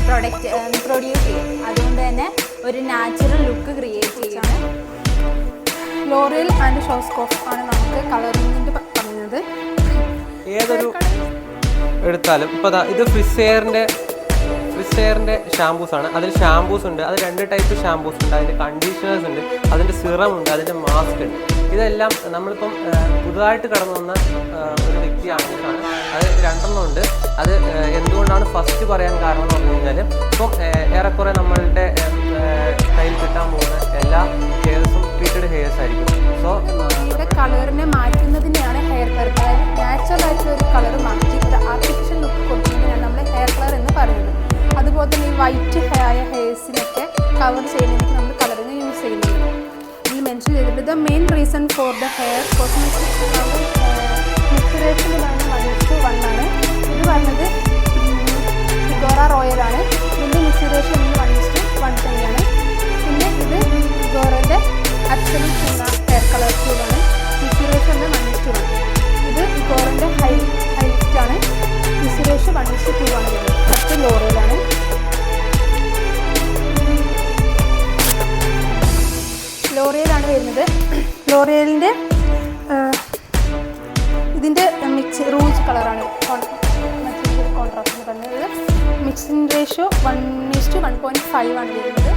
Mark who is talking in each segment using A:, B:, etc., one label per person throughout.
A: Produce ചെയ്യും. അതുകൊണ്ട് തന്നെ ഒരു നാച്ചുറൽ ലുക്ക് ക്രിയേറ്റ് ചെയ്യാണ്.
B: ലോറിയൽ ആൻഡ് ഷോസ്കോഫ് ആണ് നമുക്ക് കളറിങ്ങിൻ്റെ പറയുന്നത്.
C: ഏതൊരു എടുത്താലും ഇപ്പോൾ ഇത് ഫ്രിസെയറിൻ്റെ ഷാമ്പൂസാണ്. അതിൽ ഷാമ്പൂസ് ഉണ്ട്, അത് 2 ടൈപ്പ് ഷാമ്പൂസ് ഉണ്ട്. അതിൻ്റെ കണ്ടീഷണേഴ്സ് ഉണ്ട്, അതിൻ്റെ സിറം ഉണ്ട്, അതിൻ്റെ മാസ്ക് ഉണ്ട്. ഇതെല്ലാം നമ്മളിപ്പം പുതുതായിട്ട് കടന്നു വന്ന ഒരു വ്യക്തിയാണെന്നാണ്. അത് 2 ഉണ്ട്. അത് എന്തുകൊണ്ടാണ് ഫസ്റ്റ് പറയാൻ കാരണം എന്ന് പറഞ്ഞു കഴിഞ്ഞാൽ, ഇപ്പം ഏറെക്കുറെ നമ്മളുടെ കയ്യിൽ കിട്ടാൻ പോകുന്ന എല്ലാ ഹെയർസും ട്രീറ്റഡ് ഹെയർസ് ആയിരിക്കും. സോ
B: കളറിനെ മാറ്റുന്നതിനെയാണ് ഹെയർ കളർ. അതായത് നാച്ചുറൽ ആയിട്ടുള്ള ഒരു കളർ മാറ്റി ഒരു ആർട്ടിഫിഷ്യൽ ലുക്ക് കൊടുക്കുന്നതിനാണ് നമ്മൾ ഹെയർ കളർ എന്ന് പറയുന്നത്. അതുപോലെ തന്നെ ഈ വൈറ്റ് ആയ ഹെയർസിനൊക്കെ കവർ ചെയ്യുന്നതിന് നമ്മൾ കളറിങ് യൂസ് ചെയ്യുന്നത്. ഇതിൽ മെൻഷൻ ചെയ്തിട്ടുണ്ട് the main reason for the hair cosmetics മിക്സറേഷൻ പറയുന്നത് 1:1 ആണ്. ഇത് പറഞ്ഞത് ഫിഗോറ റോയൽ ആണ്. ഇതിൻ്റെ മിക്സറേഷൻ 1:1 തന്നെയാണ്. പിന്നെ ഇത് ഫിഗോറൻ്റെ അബ്സല്യൂട്ട് എന്ന ഹെയർ കളർ ട്യൂബാണ്. മിക്സറേഷൻ 1:1. ഇത് ഫിഗോറൻ്റെ ഹൈലിസ്റ്റ് ആണ്. മിക്സറേഷൻ 1:2 ആണ് വരുന്നത്. ഫസ്റ്റ് ലോറിയലാണ്. ലോറിയലാണ് വരുന്നത്. ലോറിയലിൻ്റെ ഇതിൻ്റെ റൂജ് കളറാണ് കോൺട്രാസ്റ്റ് എന്ന് പറഞ്ഞത്. മിക്സിംഗ് റേഷ്യോ 1:1.5 ആണ് വരുന്നത്.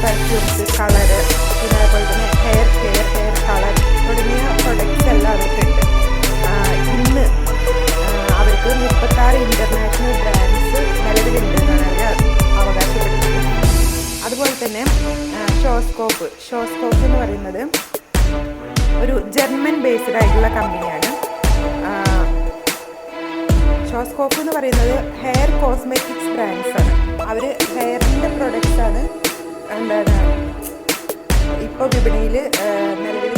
D: പെർഫ്യൂംസ്, കളറ്, പിന്നെ അതുപോലെ തന്നെ ഹെയർ കെയർ, ഹെയർ കളർ തുടങ്ങിയ പ്രൊഡക്ട്സ് എല്ലാം അവർക്കുണ്ട്. ഇന്ന് അവർക്ക് 36 ഇൻ്റർനാഷണൽ ബ്രാൻഡ്സ് നിലവിലുണ്ടെന്നാണ് അവർ അവകാശപ്പെടുന്നത്. അതുപോലെ തന്നെ ഷോസ്കോപ്പ് എന്ന് പറയുന്നത് ഒരു ജർമ്മൻ ബേസ്ഡ് ആയിട്ടുള്ള കമ്പനിയാണ്. ഷോസ്കോപ്പ് എന്ന് പറയുന്നത് ഹെയർ കോസ്മെറ്റിക്സ് ബ്രാൻഡ്സാണ്. അവർ ഹെയറിൻ്റെ പ്രൊഡക്ട്സാണ് ഇപ്പോൾ വിപണിയിൽ നിലവിൽ